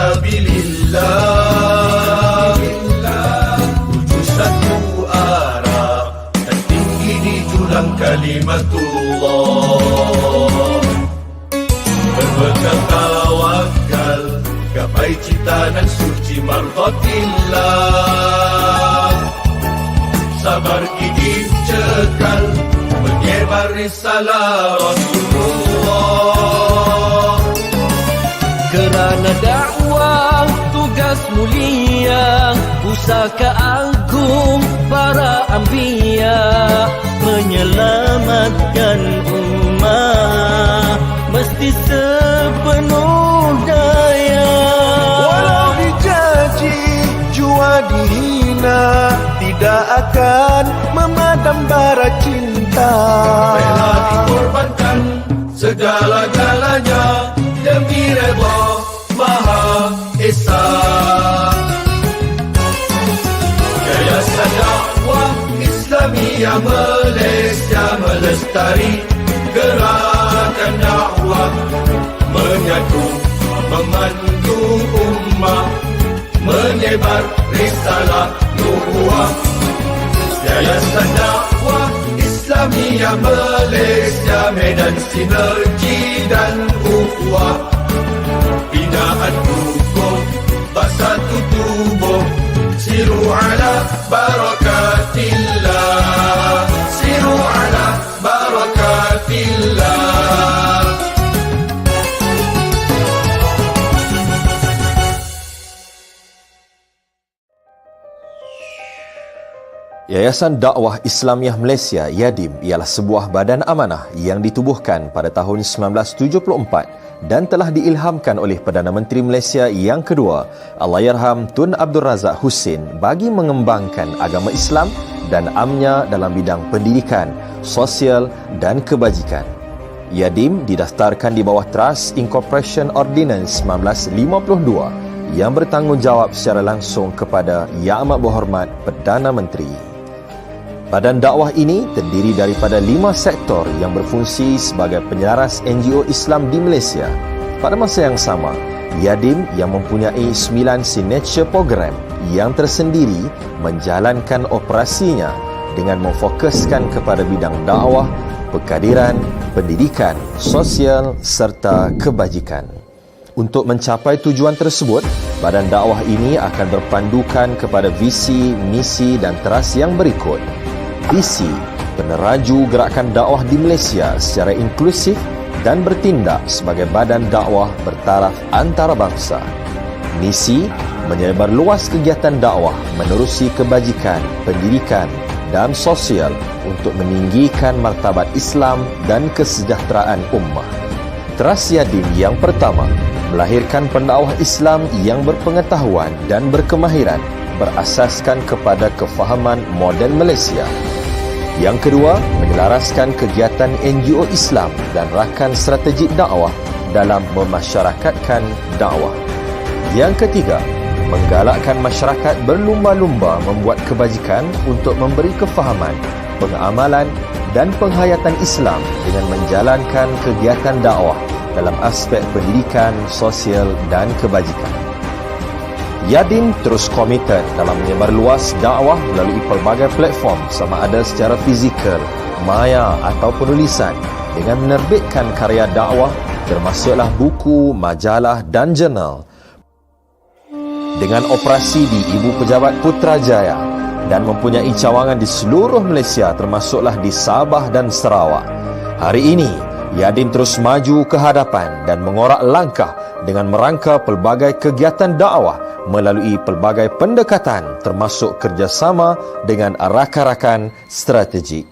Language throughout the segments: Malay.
sabilillah, tuju satu arah, tertinggi di julang kalimatullah. Berbekal tawakal, gapai ciptaan suci mardatillah. Sabar gigih cekal, menyebar risalah Rasulullah. Kerana dakwah tugas mulia, pusaka agung para anbiya, menyelamatkan ummah mesti sepenuh daya. Walau dicaci, jua dihina, tidak akan memadam bara cinta. Rela dikorbankan segala-galanya demi redha Maha Esa. Yayasan Dakwah Islamiyah Malaysia melestari gerakan dakwah, menyatu, memandu ummah, menyebar risalah nubuah. Yayasan Dakwah Islamiyah Malaysia, medan sinergi dan ukhuwah, binaan hukum, bersatu tubuh, siru ala barakatillah, siru ala barakatillah. Yayasan Dakwah Islamiah Malaysia YADIM ialah sebuah badan amanah yang ditubuhkan pada tahun 1974 dan telah diilhamkan oleh Perdana Menteri Malaysia yang kedua, Allahyarham Tun Abdul Razak Husin, bagi mengembangkan agama Islam dan amnya dalam bidang pendidikan, sosial dan kebajikan. YADIM didaftarkan di bawah Trust Incorporation Ordinance 1952 yang bertanggungjawab secara langsung kepada Amat Berhormat Perdana Menteri. Badan dakwah ini terdiri daripada 5 sektor yang berfungsi sebagai penyelaras NGO Islam di Malaysia. Pada masa yang sama, YADIM yang mempunyai 9 signature program yang tersendiri menjalankan operasinya dengan memfokuskan kepada bidang dakwah, pekadiran, pendidikan, sosial serta kebajikan. Untuk mencapai tujuan tersebut, badan dakwah ini akan berpandukan kepada visi, misi dan teras yang berikut. Visi, peneraju gerakan dakwah di Malaysia secara inklusif dan bertindak sebagai badan dakwah bertaraf antarabangsa. Misi, menyebar luas kegiatan dakwah menerusi kebajikan, pendidikan dan sosial untuk meninggikan martabat Islam dan kesejahteraan ummah. Teras YADIM yang pertama, melahirkan pendakwah Islam yang berpengetahuan dan berkemahiran berasaskan kepada kefahaman moden Malaysia. Yang kedua, menyelaraskan kegiatan NGO Islam dan rakan strategik dakwah dalam memasyarakatkan dakwah. Yang ketiga, menggalakkan masyarakat berlumba-lumba membuat kebajikan untuk memberi kefahaman, pengamalan dan penghayatan Islam dengan menjalankan kegiatan dakwah dalam aspek pendidikan, sosial dan kebajikan. YADIM terus komited dalam menyebar luas dakwah melalui pelbagai platform sama ada secara fizikal, maya atau penulisan dengan menerbitkan karya dakwah termasuklah buku, majalah dan jurnal. Dengan operasi di Ibu Pejabat Putrajaya dan mempunyai cawangan di seluruh Malaysia termasuklah di Sabah dan Sarawak. Hari ini, YADIM terus maju ke hadapan dan mengorak langkah dengan merangka pelbagai kegiatan dakwah melalui pelbagai pendekatan termasuk kerjasama dengan rakan-rakan strategik.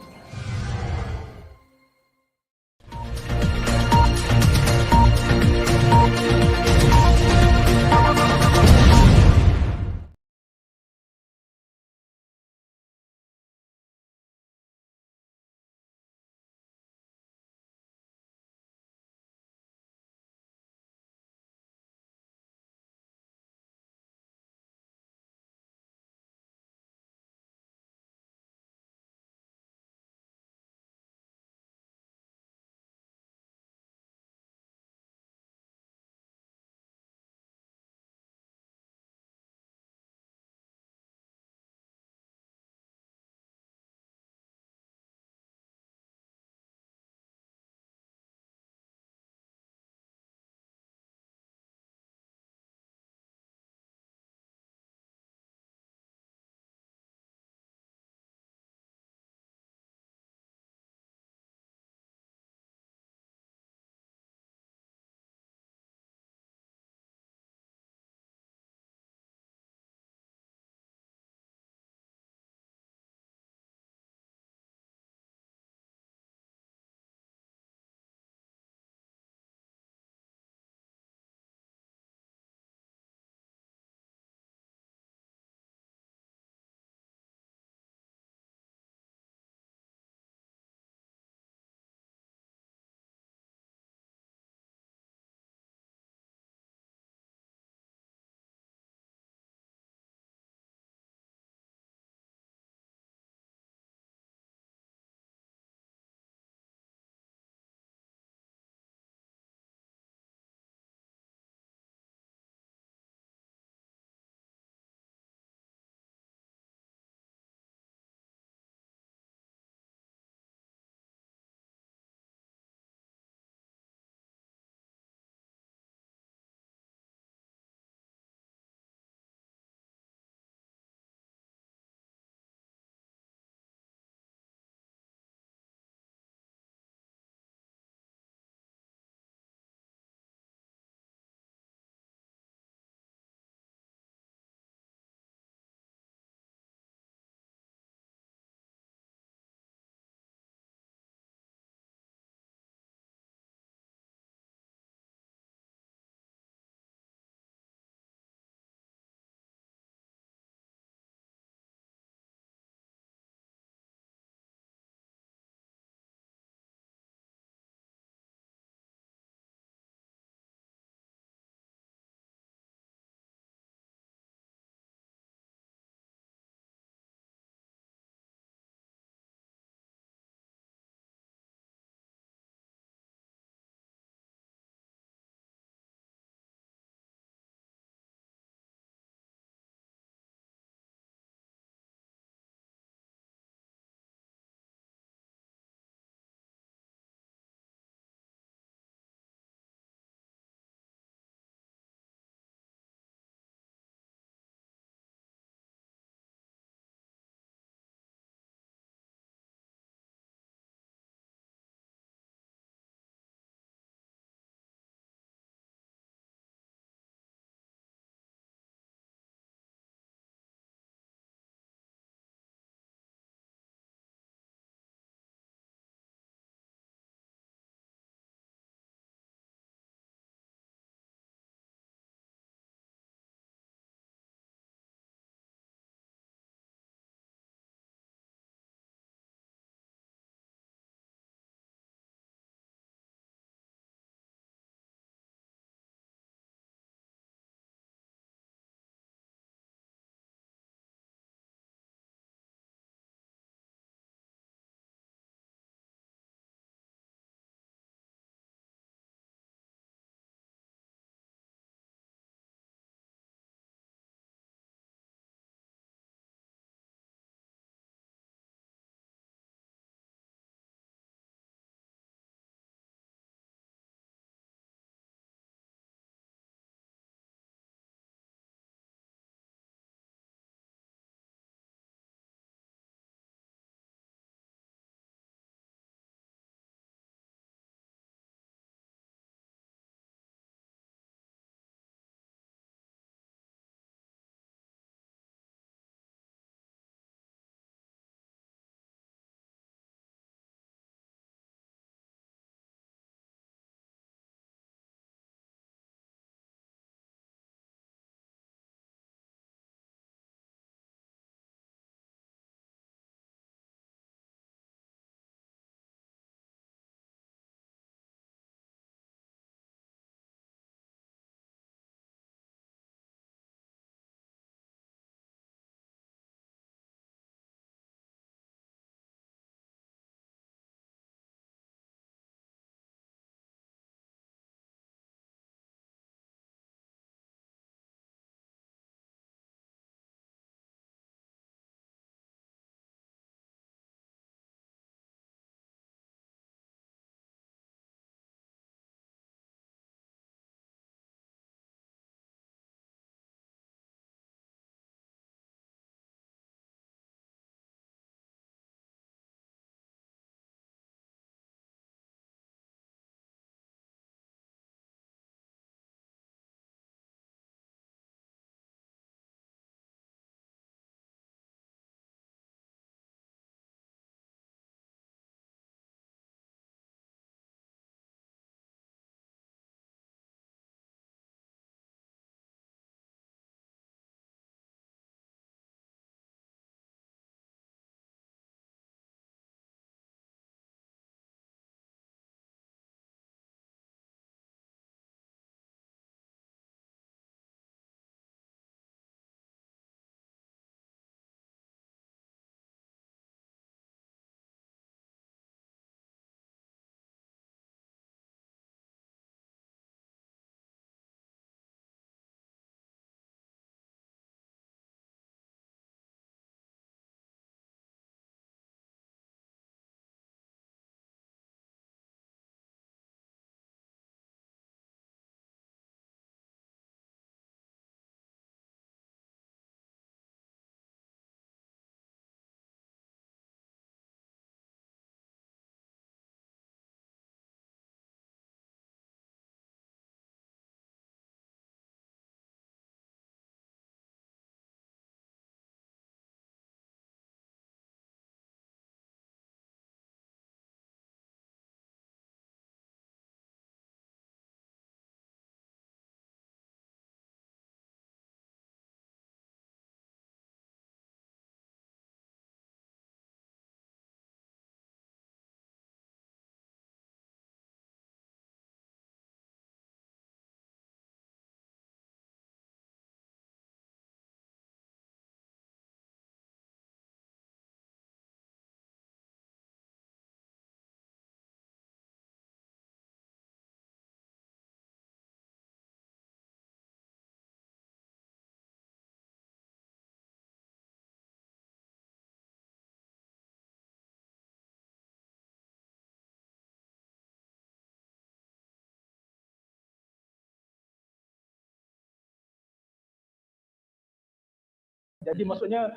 Jadi maksudnya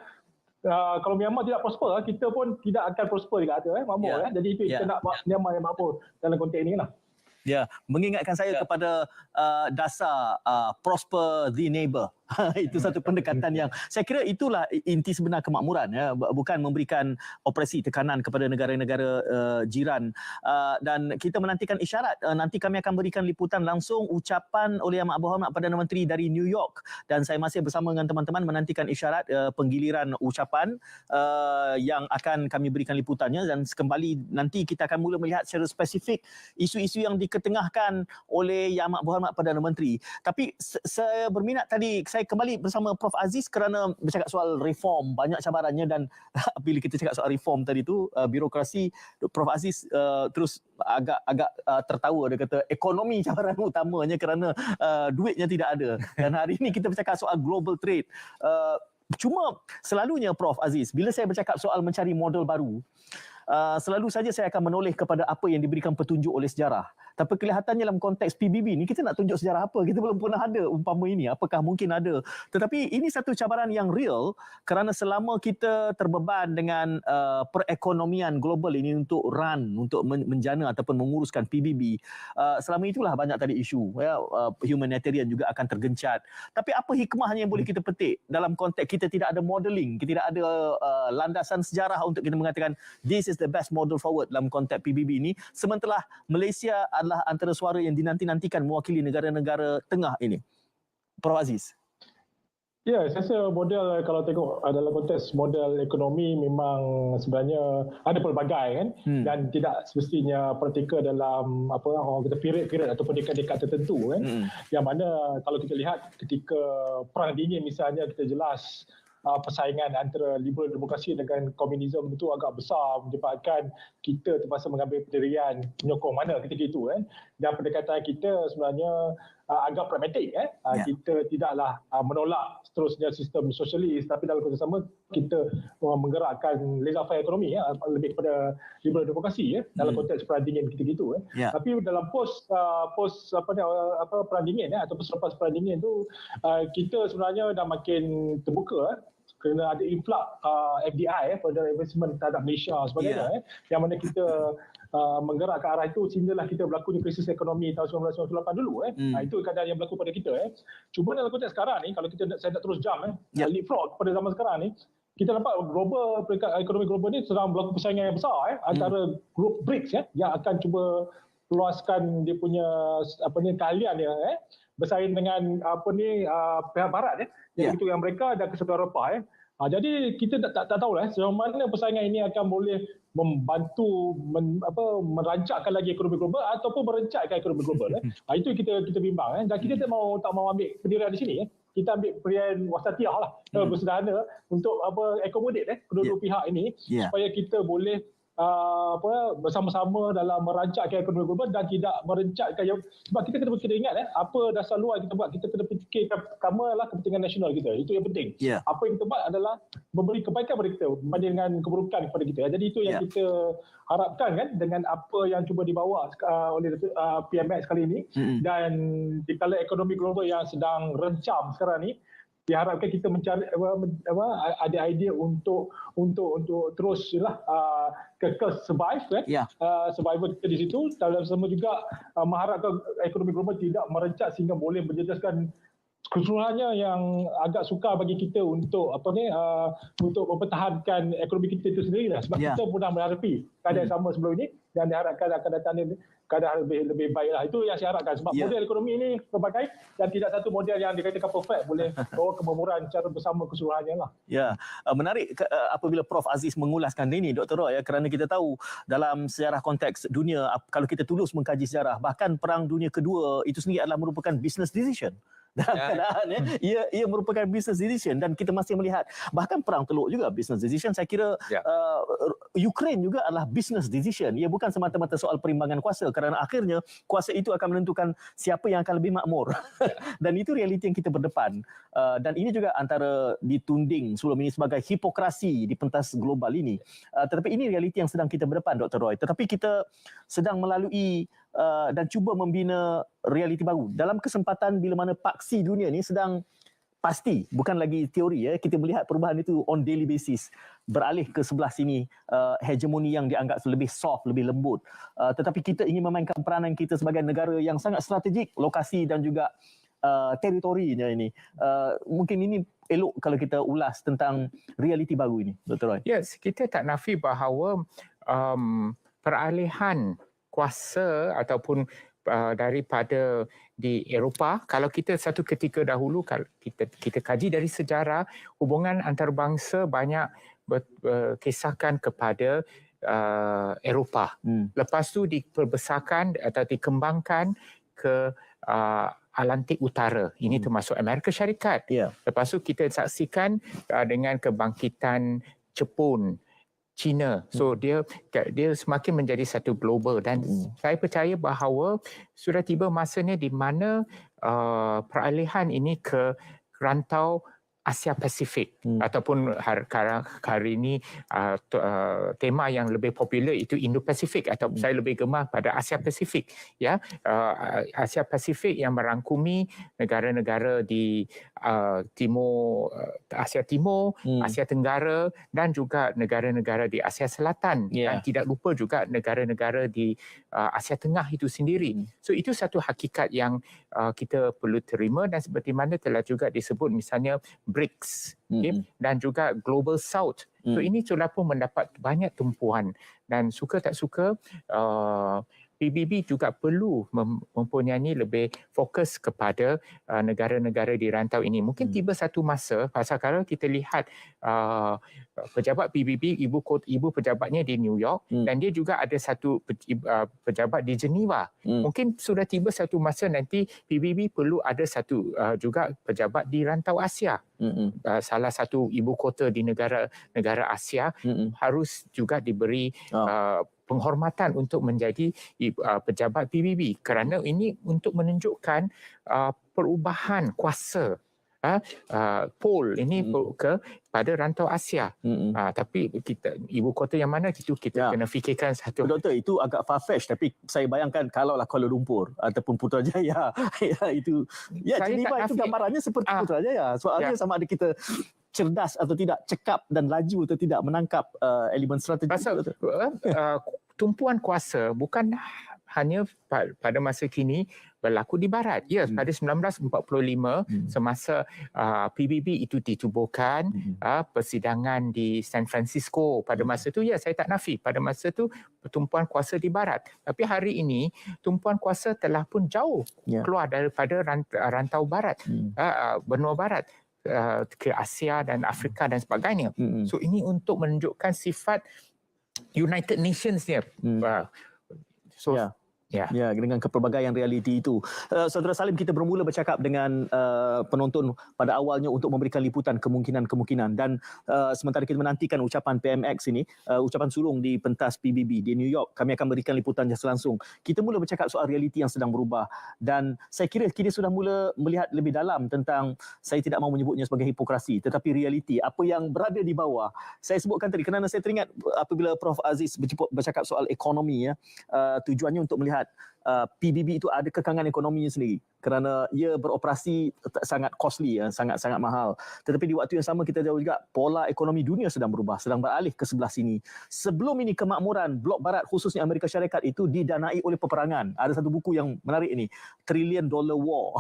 kalau Myanmar tidak prosper, kita pun tidak akan prosper juga makmur Jadi itu kita nak Myanmar yang makmur dalam konteks ini lah. Ya, mengingatkan saya kepada dasar prosper the neighbor. Itu satu pendekatan yang saya kira itulah inti sebenar kemakmuran, ya, bukan memberikan operasi tekanan kepada negara-negara jiran. Dan kita menantikan isyarat. Nanti kami akan berikan liputan langsung ucapan oleh Amat Berhormat Perdana Menteri dari New York, dan saya masih bersama dengan teman-teman menantikan isyarat penggiliran ucapan yang akan kami berikan liputannya, dan kembali nanti kita akan mula melihat secara spesifik isu-isu yang diketengahkan oleh Yang Amat Berhormat Perdana Menteri. Tapi saya berminat tadi, saya kembali bersama Prof Aziz kerana bercakap soal reform, banyak cabarannya, dan bila kita cakap soal reform tadi tu, birokrasi, Prof Aziz terus agak tertawa. Dia kata ekonomi cabaran utamanya kerana duitnya tidak ada. Dan hari ini kita bercakap soal global trade. Cuma selalunya Prof Aziz, bila saya bercakap soal mencari model baru, selalu saja saya akan menoleh kepada apa yang diberikan petunjuk oleh sejarah. Tapi kelihatannya dalam konteks PBB ni, kita nak tunjuk sejarah apa? Kita belum pernah ada umpama ini. Apakah mungkin ada? Tetapi ini satu cabaran yang real kerana selama kita terbeban dengan perekonomian global ini untuk untuk menjana ataupun menguruskan PBB, selama itulah banyak tadi isu, ya, humanitarian juga akan tergencat. Tapi apa hikmahnya yang boleh kita petik dalam konteks kita tidak ada modeling, kita tidak ada landasan sejarah untuk kita mengatakan this is the best model forward dalam konteks PBB ini, sementara Malaysia adalah antara suara yang dinanti-nantikan mewakili negara-negara tengah ini. Prof Aziz. Ya, saya rasa model, kalau tengok dalam konteks model ekonomi, memang sebenarnya ada pelbagai kan, dan tidak semestinya praktikal dalam apa orang kata period ataupun dekat-dekat tertentu kan. Yang mana kalau kita lihat ketika Perang Dingin misalnya, kita jelas persaingan antara liberal demokrasi dengan komunisme itu agak besar, menyebabkan kita terpaksa mengambil pendirian menyokong mana ketika itu kan. Dan pendekatan kita sebenarnya agak pragmatik kita tidaklah menolak seterusnya sistem sosialis, tapi dalam konteks sama kita menggerakkan laissez-faire ekonomi lebih kepada liberal demokrasi dalam konteks Perang Dingin ketika itu Tapi dalam post Perang Dingin ataupun selepas Perang Dingin tu, kita sebenarnya dah makin terbuka kerana ada influx FDI, foreign investment terhadap Malaysia sebagainya yang mana kita menggerak ke arah itu sehinggalah kita berlakunya krisis ekonomi tahun 1998 dulu itu keadaan yang berlaku pada kita Cuma dalam konteks sekarang ni, kalau saya nak terus jump leapfrog pada zaman sekarang ni, kita nampak global, peringkat ekonomi global ni sedang berlaku persaingan yang besar antara grup BRICS yang akan cuba luaskan dia punya keahlian dia bersaing dengan pihak barat iaitu yang mereka dan kesatuan Eropah jadi kita tak tahulah sejauh mana persaingan ini akan boleh membantu merancakkan lagi ekonomi global ataupun merencatkan ekonomi global itu kita bimbang dan kita tak mau ambil pendirian di sini kita ambil pendirian wasatiyah lah bersederhana untuk accommodate kedua-dua pihak ini supaya kita boleh bersama-sama dalam merancakkan ekonomi global dan tidak merencatkan sebab kita kena ingat apa dasar luar kita buat, kita kena fikirkan pertama adalah kepentingan nasional kita, itu yang penting. Apa yang kita buat adalah memberi kebaikan kepada kita berbanding dengan keburukan kepada kita. Jadi itu yang kita harapkan kan dengan apa yang cuba dibawa oleh PMX kali ini dan di kala ekonomi global yang sedang rencam sekarang ni, diharapkan kita mencari ada idea untuk terus kekal survive survival kita di situ. Dalam sama juga mengharapkan ekonomi global tidak merencat sehingga boleh menjejaskan keseluruhannya yang agak sukar bagi kita untuk untuk mempertahankan ekonomi kita itu sendiri sebab kita pernah menghadapi keadaan sama sebelum ini dan diharapkan akan datang ni keadaan lebih baik lah. Itu yang saya harapkan sebab model ekonomi ini pelbagai dan tidak satu model yang dikatakan perfect boleh bawa kemakmuran secara bersama keseluruhannya lah. Menarik apabila Prof Aziz mengulaskan ini, Dr. Roy, kerana kita tahu dalam sejarah konteks dunia, kalau kita tulus mengkaji sejarah, bahkan Perang Dunia Kedua itu sendiri adalah merupakan business decision. Dalam keadaan ia merupakan business decision dan kita masih melihat bahkan Perang Teluk juga business decision. Saya kira Ukraine juga adalah business decision. Ia bukan semata-mata soal perimbangan kuasa kerana akhirnya kuasa itu akan menentukan siapa yang akan lebih makmur dan itu realiti yang kita berdepan dan ini juga antara ditunding sebelum ini sebagai hipokrasi di pentas global ini, tetapi ini realiti yang sedang kita berdepan, Dr. Roy. Tetapi kita sedang melalui dan cuba membina realiti baru dalam kesempatan bila mana paksi dunia ni sedang pasti, bukan lagi teori ya, kita melihat perubahan itu on daily basis, beralih ke sebelah sini, hegemoni yang dianggap lebih soft, lebih lembut, tetapi kita ingin memainkan peranan kita sebagai negara yang sangat strategik, lokasi dan juga teritorinya ini. Mungkin ini elok kalau kita ulas tentang realiti baru ini, Dr. Roy. Yes, kita tak nafi bahawa peralihan kuasa ataupun daripada di Eropah, kalau kita satu ketika dahulu, kalau kita kaji dari sejarah, hubungan antarabangsa banyak berkisahkan kepada Eropah. Lepas tu diperbesarkan atau dikembangkan ke Atlantik Utara. Ini termasuk Amerika Syarikat. Lepas tu kita saksikan dengan kebangkitan Jepun, China. So dia semakin menjadi satu global, dan saya percaya bahawa sudah tiba masanya di mana peralihan ini ke rantau Asia Pasifik ataupun hari ini tema yang lebih popular itu Indo-Pasifik, atau saya lebih gemar pada Asia Pasifik, ya. Asia Pasifik yang merangkumi negara-negara di timur, Asia Timur, Asia Tenggara, dan juga negara-negara di Asia Selatan, dan tidak lupa juga negara-negara di Asia Tengah itu sendiri. So itu satu hakikat yang kita perlu terima, dan seperti mana telah juga disebut misalnya BRICS, dan juga Global South. So ini sudah pun mendapat banyak tumpuan, dan suka tak suka PBB juga perlu mempunyai lebih fokus kepada negara-negara di rantau ini. Mungkin tiba satu masa, pasal kalau kita lihat pejabat PBB, ibu pejabatnya di New York, dan dia juga ada satu pejabat di Geneva. Mungkin sudah tiba satu masa nanti PBB perlu ada satu juga pejabat di rantau Asia. Salah satu ibu kota di negara Asia harus juga diberi penghormatan untuk menjadi pejabat PBB, kerana ini untuk menunjukkan perubahan kuasa pol ini pada rantau Asia. Tapi kita ibu kota yang mana itu kita kena fikirkan satu. Doktor, itu agak far-fetched, tapi saya bayangkan kalaulah Kuala Lumpur ataupun Putrajaya itu Geneva itu gambarannya seperti Putrajaya. Soalnya sama ada kita cerdas atau tidak, cekap dan laju atau tidak menangkap elemen strategi. Pasal tumpuan kuasa bukan hanya pada masa kini berlaku di Barat. Ya, pada 1945 semasa PBB itu ditubuhkan, persidangan di San Francisco pada masa itu, ya saya tak nafi pada masa itu tumpuan kuasa di Barat. Tapi hari ini tumpuan kuasa telah pun jauh keluar daripada rantau Barat, benua Barat, ke Asia dan Afrika dan sebagainya. So ini untuk menunjukkan sifat United Nations ni. Ya, dengan kepelbagaian realiti itu. Saudara Salim, kita bermula bercakap dengan penonton pada awalnya untuk memberikan liputan kemungkinan-kemungkinan, dan sementara kita menantikan ucapan PMX ini, ucapan sulung di pentas PBB di New York, kami akan berikan liputan langsung. Kita mula bercakap soal realiti yang sedang berubah, dan saya kira kita sudah mula melihat lebih dalam tentang, saya tidak mahu menyebutnya sebagai hipokrasi, tetapi realiti apa yang berada di bawah. Saya sebutkan tadi kerana saya teringat apabila Prof Aziz bercakap soal ekonomi, tujuannya untuk melihat PBB itu ada kekangan ekonominya sendiri kerana ia beroperasi sangat costly, sangat-sangat mahal. Tetapi di waktu yang sama kita tahu juga pola ekonomi dunia sedang berubah, sedang beralih ke sebelah sini. Sebelum ini kemakmuran blok barat khususnya Amerika Syarikat itu didanai oleh peperangan. Ada satu buku yang menarik ini, $1 Trillion War.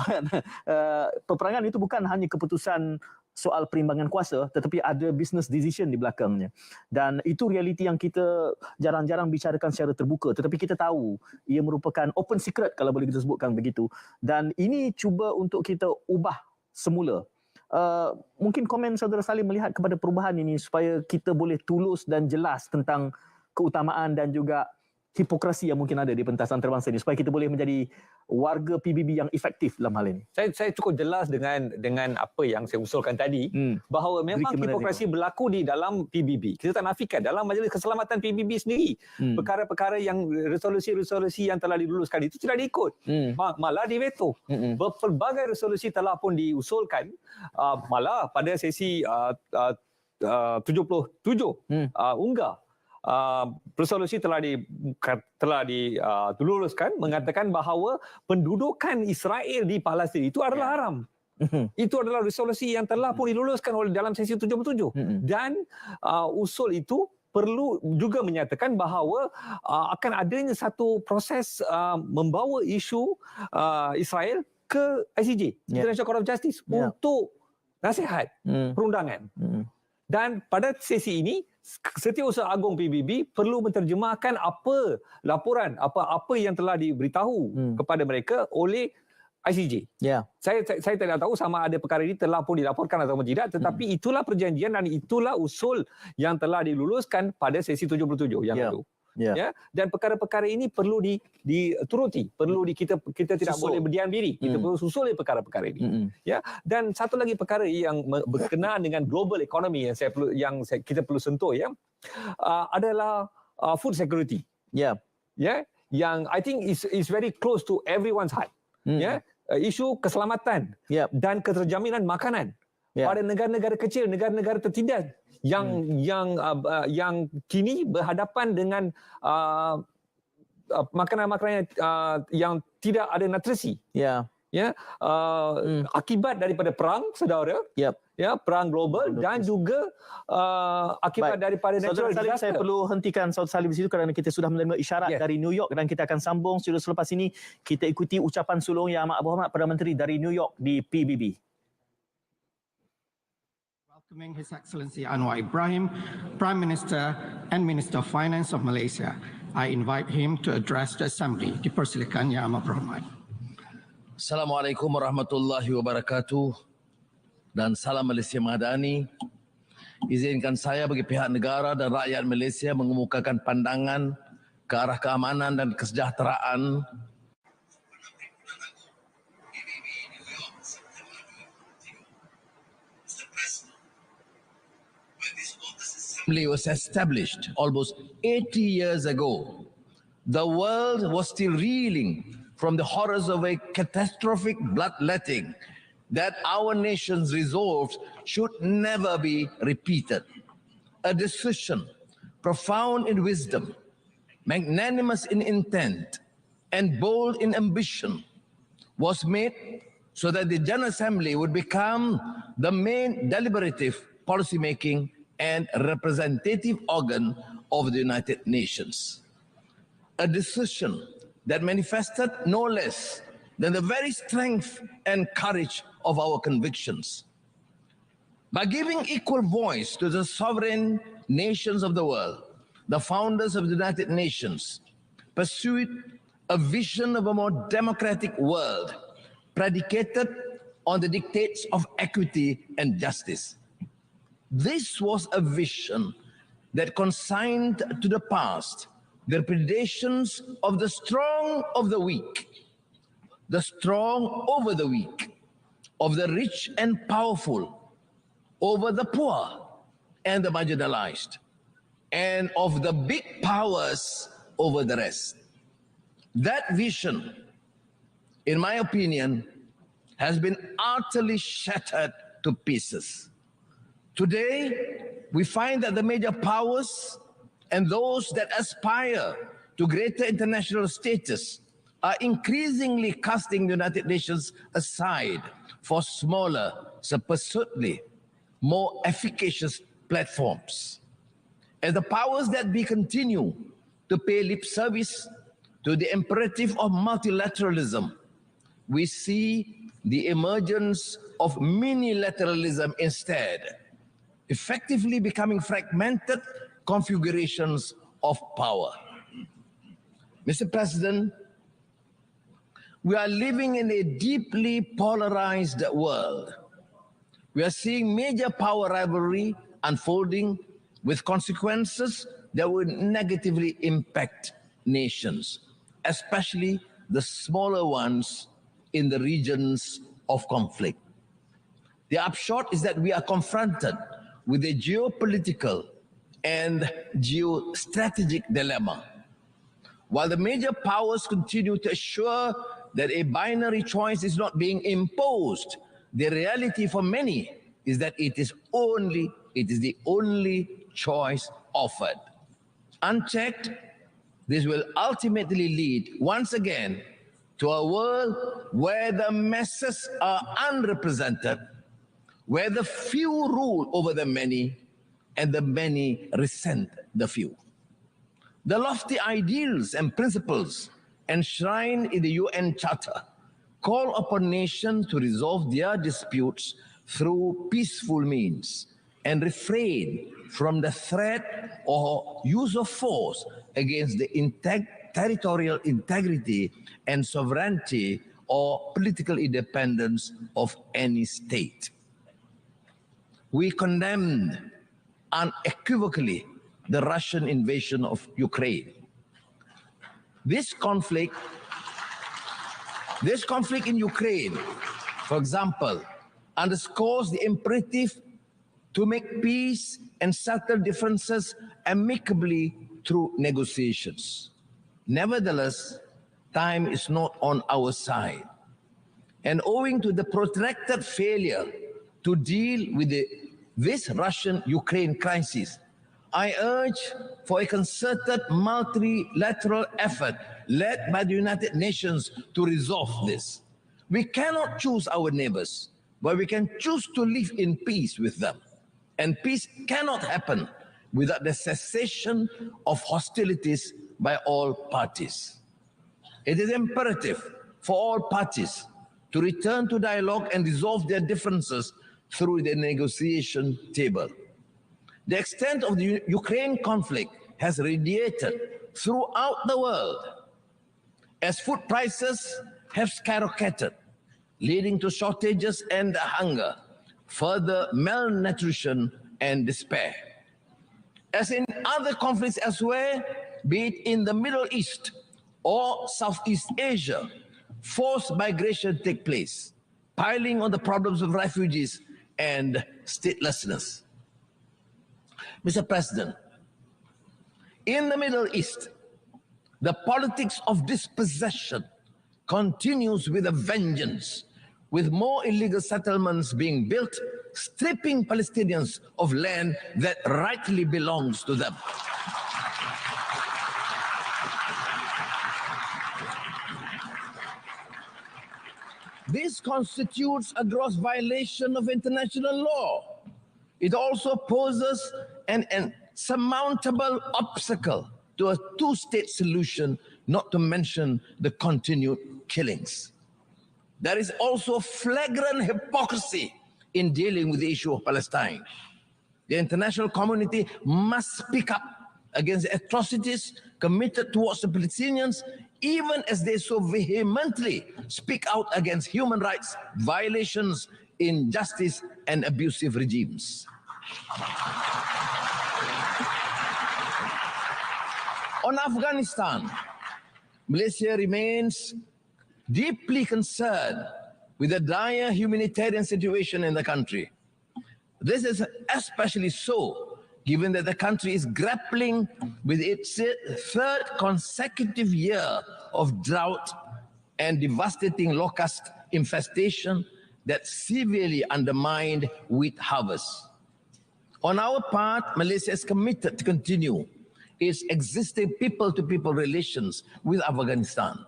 Peperangan itu bukan hanya keputusan soal perimbangan kuasa, tetapi ada business decision di belakangnya. Dan itu realiti yang kita jarang-jarang bicarakan secara terbuka, tetapi kita tahu ia merupakan open secret kalau boleh kita sebutkan begitu. Dan ini cuba untuk kita ubah semula. Mungkin komen saudara Salim melihat kepada perubahan ini supaya kita boleh tulus dan jelas tentang keutamaan dan juga hipokrasi yang mungkin ada di pentas antarabangsa ini, supaya kita boleh menjadi warga PBB yang efektif dalam hal ini. Saya cukup jelas dengan apa yang saya usulkan tadi, bahawa memang hipokrasi berlaku di dalam PBB. Kita tak nafikan dalam Majlis Keselamatan PBB sendiri, perkara-perkara yang resolusi-resolusi yang telah diluluskan itu tidak diikut, malah diveto. Berpelbagai resolusi telah pun diusulkan, malah pada sesi 77 unggah resolusi telah diluluskan mengatakan bahawa pendudukan Israel di Palestin itu adalah haram. Itu adalah resolusi yang telah pun diluluskan oleh dalam sesi 77. Dan usul itu perlu juga menyatakan bahawa akan adanya satu proses membawa isu Israel ke ICJ, International Court of Justice, untuk nasihat perundangan. Dan pada sesi ini, Setiausaha Agung PBB perlu menterjemahkan apa laporan, apa yang telah diberitahu kepada mereka oleh ICJ. Saya tidak tahu sama ada perkara ini telah pun dilaporkan atau tidak, tetapi itulah perjanjian dan itulah usul yang telah diluluskan pada sesi 77 yang lalu. Dan perkara-perkara ini perlu dituruti, kita tidak boleh berdiam diri, kita perlu susuli perkara-perkara ini. Dan satu lagi perkara yang berkenaan dengan global economy yang kita perlu sentuh adalah food security. Yang I think is very close to everyone's heart. Isu keselamatan dan keterjaminan makanan pada negara-negara kecil, negara-negara tertindas yang kini berhadapan dengan makanan-makanan yang tidak ada nutrisi. Akibat daripada perang, saudara, perang global dan juga akibat daripada natural disaster. Saya perlu hentikan Saudara Salim di situ kerana kita sudah menerima isyarat dari New York dan kita akan sambung selepas ini. Kita ikuti ucapan sulung Yang Amat Berhormat Perdana Menteri dari New York di PBB. Welcoming His Excellency Anwar Ibrahim, Prime Minister and Minister of Finance of Malaysia, I invite him to address the Assembly. Dipersilakan Yang Amat Berhormat. Assalamualaikum warahmatullahi wabarakatuh dan salam Malaysia MADANI. Izinkan saya bagi pihak negara dan rakyat Malaysia mengemukakan pandangan ke arah keamanan dan kesejahteraan Assembly was established almost 80 years ago. The world was still reeling from the horrors of a catastrophic bloodletting that our nations resolved should never be repeated. A decision profound in wisdom, magnanimous in intent, and bold in ambition was made so that the General Assembly would become the main deliberative, policy-making, and representative organ of the United Nations. A decision that manifested no less than the very strength and courage of our convictions. By giving equal voice to the sovereign nations of the world, the founders of the United Nations pursued a vision of a more democratic world predicated on the dictates of equity and justice. This was a vision that consigned to the past the predations of the strong of the weak, the strong over the weak, of the rich and powerful over the poor and the marginalized, and of the big powers over the rest. That vision, in my opinion, has been utterly shattered to pieces. Today, we find that the major powers and those that aspire to greater international status are increasingly casting the United Nations aside for smaller, supposedly more efficacious platforms. As the powers that be continue to pay lip service to the imperative of multilateralism, we see the emergence of minilateralism instead, effectively becoming fragmented configurations of power. Mr. President, we are living in a deeply polarized world. We are seeing major power rivalry unfolding with consequences that will negatively impact nations, especially the smaller ones in the regions of conflict. The upshot is that we are confronted with a geopolitical and geostrategic dilemma. While the major powers continue to assure that a binary choice is not being imposed, the reality for many is that it is the only choice offered. Unchecked, this will ultimately lead once again to a world where the masses are unrepresented, where the few rule over the many and the many resent the few. The lofty ideals and principles enshrined in the UN Charter call upon nations to resolve their disputes through peaceful means and refrain from the threat or use of force against the territorial integrity and sovereignty or political independence of any state. We condemned unequivocally the Russian invasion of Ukraine. This conflict in Ukraine, for example, underscores the imperative to make peace and settle differences amicably through negotiations. Nevertheless, time is not on our side. And owing to the protracted failure to deal with this Russian-Ukraine crisis, I urge for a concerted multilateral effort led by the United Nations to resolve this. We cannot choose our neighbors, but we can choose to live in peace with them. And peace cannot happen without the cessation of hostilities by all parties. It is imperative for all parties to return to dialogue and resolve their differences through the negotiation table. The extent of the Ukraine conflict has radiated throughout the world as food prices have skyrocketed, leading to shortages and hunger, further malnutrition and despair. As in other conflicts elsewhere, be it in the Middle East or Southeast Asia, forced migration take place, piling on the problems of refugees and statelessness. Mr. President, in the Middle East, the politics of dispossession continues with a vengeance, with more illegal settlements being built, stripping Palestinians of land that rightly belongs to them. This constitutes a gross violation of international law. It also poses an insurmountable obstacle to a two-state solution, not to mention the continued killings. There is also flagrant hypocrisy in dealing with the issue of Palestine. The international community must speak up against the atrocities committed towards the Palestinians, even as they so vehemently speak out against human rights violations, injustice, and abusive regimes. On Afghanistan, Malaysia remains deeply concerned with the dire humanitarian situation in the country. This is especially so given that the country is grappling with its third consecutive year of drought and devastating locust infestation that severely undermined wheat harvests. On our part, Malaysia is committed to continue its existing people-to-people relations with Afghanistan,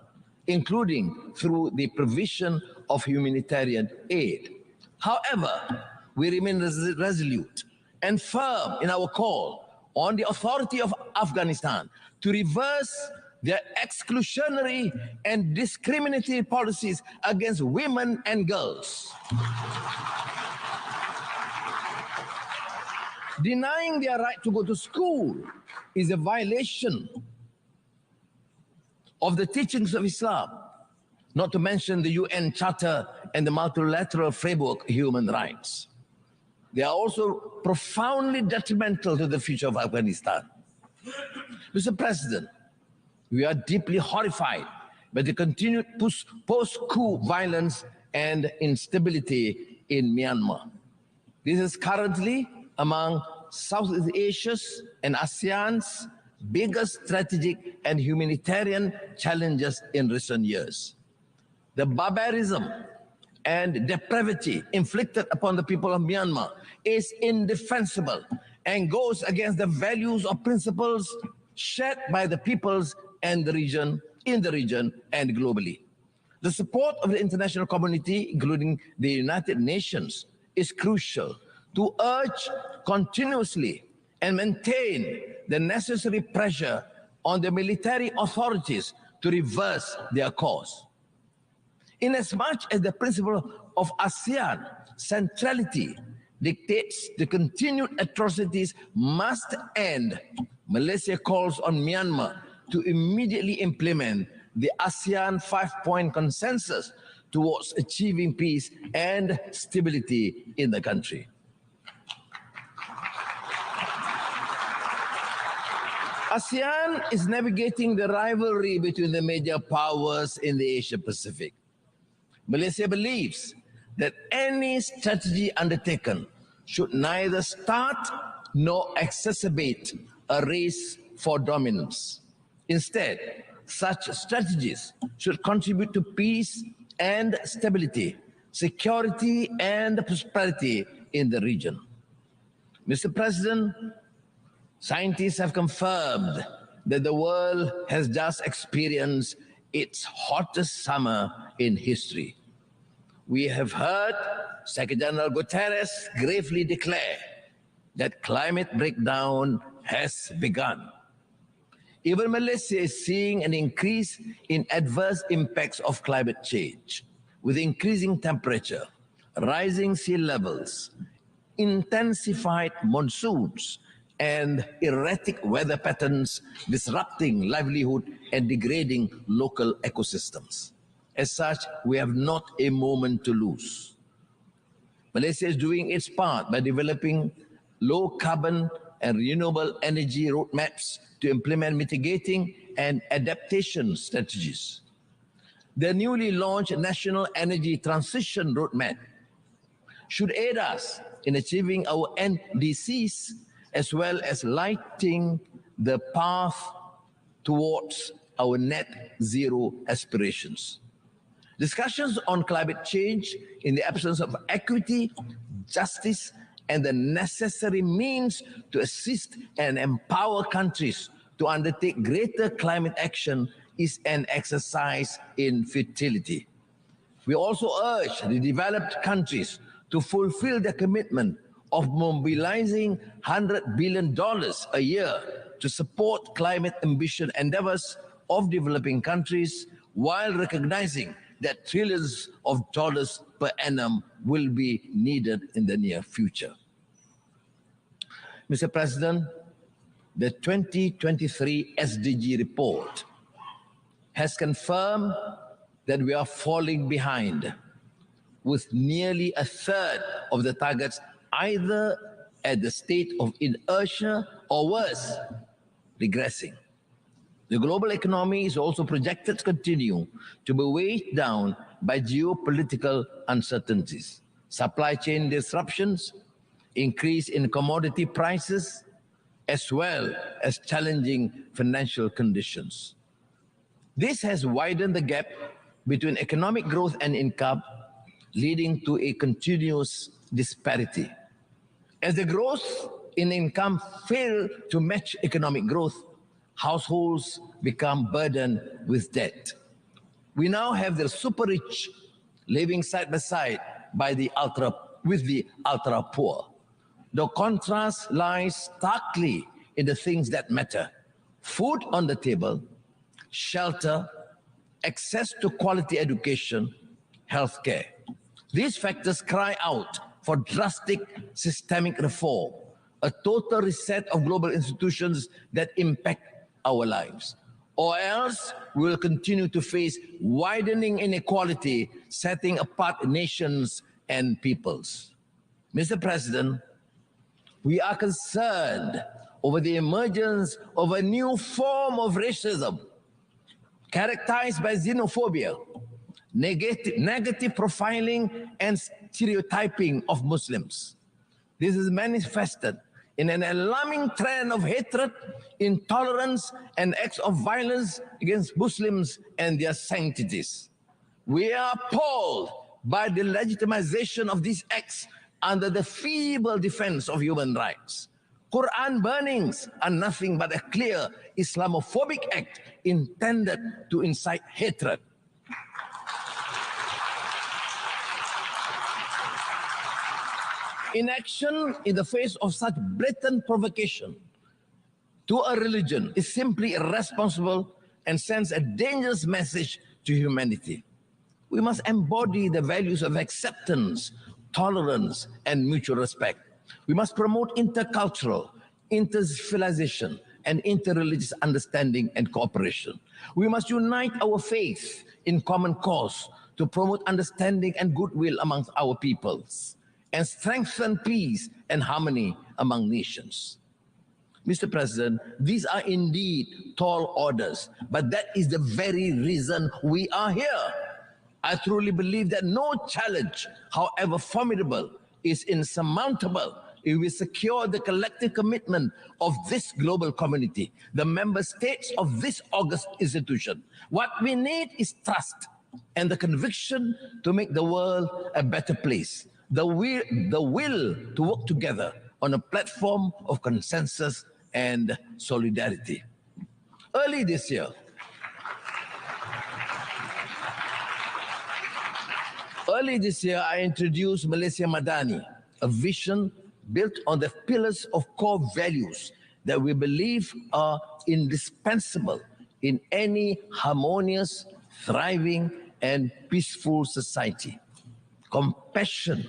including through the provision of humanitarian aid. However, we remain resolute and firm in our call on the authority of Afghanistan to reverse their exclusionary and discriminatory policies against women and girls. Denying their right to go to school is a violation of the teachings of Islam, not to mention the UN Charter and the multilateral framework of human rights. They are also profoundly detrimental to the future of Afghanistan. Mr. President, we are deeply horrified by the continued post-coup violence and instability in Myanmar. This is currently among Southeast Asia's and ASEAN's biggest strategic and humanitarian challenges in recent years. The barbarism and depravity inflicted upon the people of Myanmar is indefensible and goes against the values or principles shared by the peoples and the region, in the region and globally. The support of the international community, including the United Nations, is crucial to urge continuously and maintain the necessary pressure on the military authorities to reverse their course. Inasmuch as the principle of ASEAN centrality dictates the continued atrocities must end, Malaysia calls on Myanmar to immediately implement the ASEAN 5-point consensus towards achieving peace and stability in the country. ASEAN is navigating the rivalry between the major powers in the Asia-Pacific. Malaysia believes that any strategy undertaken should neither start nor exacerbate a race for dominance. Instead, such strategies should contribute to peace and stability, security and prosperity in the region. Mr. President, scientists have confirmed that the world has just experienced its hottest summer in history. We have heard Secretary General Guterres gravely declare that climate breakdown has begun. Even Malaysia is seeing an increase in adverse impacts of climate change, with increasing temperature, rising sea levels, intensified monsoons, and erratic weather patterns disrupting livelihood and degrading local ecosystems. As such, we have not a moment to lose. Malaysia is doing its part by developing low carbon and renewable energy roadmaps to implement mitigating and adaptation strategies. The newly launched National Energy Transition Roadmap should aid us in achieving our NDCs as well as lighting the path towards our net zero aspirations. Discussions on climate change in the absence of equity, justice, and the necessary means to assist and empower countries to undertake greater climate action is an exercise in futility. We also urge the developed countries to fulfill their commitment of mobilizing $100 billion a year to support climate ambition endeavors of developing countries, while recognizing that trillions of dollars per annum will be needed in the near future. Mr. President, the 2023 SDG report has confirmed that we are falling behind, with nearly a third of the targets either at the state of inertia or worse, regressing. The global economy is also projected to continue to be weighed down by geopolitical uncertainties, supply chain disruptions, increase in commodity prices, as well as challenging financial conditions. This has widened the gap between economic growth and income, leading to a continuous disparity. As the growth in income fails to match economic growth, households become burdened with debt. We now have the super rich living side by side with the ultra poor. The contrast lies starkly in the things that matter: food on the table, shelter, access to quality education, healthcare. These factors cry out for drastic systemic reform, a total reset of global institutions that impact our lives. Or else we will continue to face widening inequality, setting apart nations and peoples. Mr. President, we are concerned over the emergence of a new form of racism characterized by xenophobia, negative profiling, and stereotyping of Muslims. This is manifested in an alarming trend of hatred, intolerance, and acts of violence against Muslims and their sanctities. We are appalled by the legitimization of these acts under the feeble defense of human rights. Quran burnings are nothing but a clear Islamophobic act intended to incite hatred. Inaction in the face of such blatant provocation to a religion is simply irresponsible and sends a dangerous message to humanity. We must embody the values of acceptance, tolerance, and mutual respect. We must promote intercultural, inter-civilization, and interreligious understanding and cooperation. We must unite our faith in common cause to promote understanding and goodwill amongst our peoples and strengthen peace and harmony among nations. Mr. President, these are indeed tall orders, but that is the very reason we are here. I truly believe that no challenge, however formidable, is insurmountable if we secure the collective commitment of this global community, the member states of this august institution. What we need is trust and the conviction to make the world a better place, the will to work together on a platform of consensus and solidarity. Early this year, I introduced Malaysia MADANI, a vision built on the pillars of core values that we believe are indispensable in any harmonious, thriving, and peaceful society. Compassion,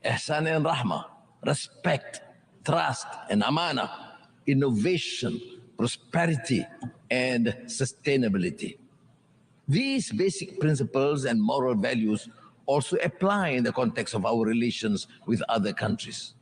ihsan and rahmah, respect, trust and amanah, innovation, prosperity, and sustainability. These basic principles and moral values also apply in the context of our relations with other countries.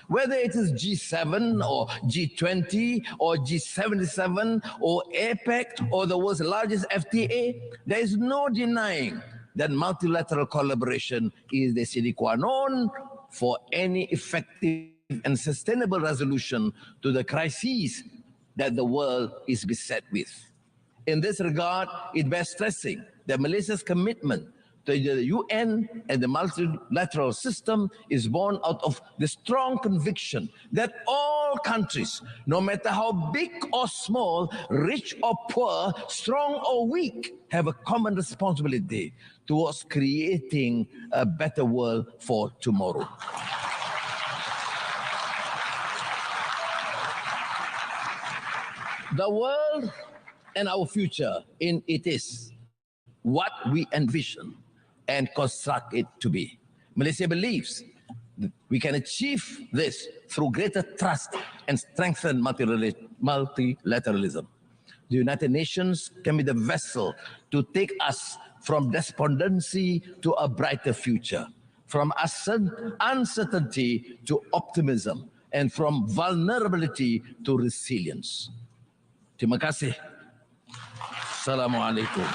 Whether it is G7 or G20 or G77 or APEC or the world's largest FTA, there is no denying that multilateral collaboration is the sine qua non for any effective and sustainable resolution to the crises that the world is beset with. In this regard, it bears stressing that Malaysia's commitment to the UN and the multilateral system is born out of the strong conviction that all countries, no matter how big or small, rich or poor, strong or weak, have a common responsibility towards creating a better world for tomorrow. The world and our future in it is what we envision and construct it to be. Malaysia believes that we can achieve this through greater trust and strengthen multilateralism. The United Nations can be the vessel to take us from despondency to a brighter future, from uncertainty to optimism, and from vulnerability to resilience. Terima kasih. Assalamualaikum.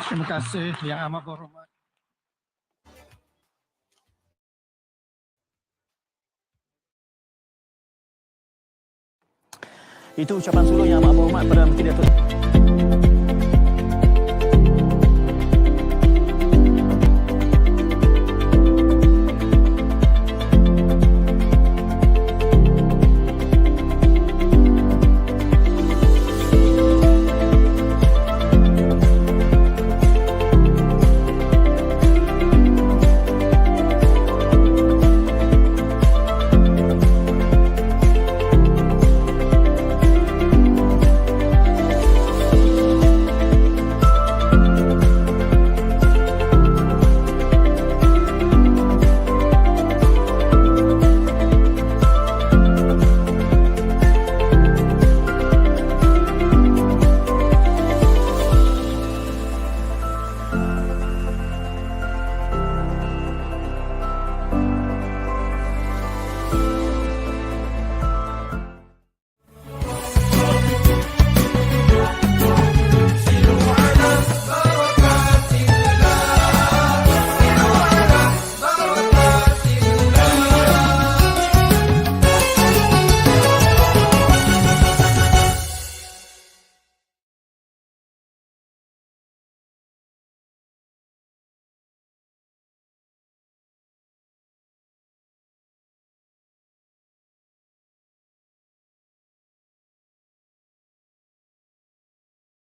Terima kasih Yang Amat Berhormat. Itu ucapan suluh Yang Amat Berhormat Perdana Menteri Datuk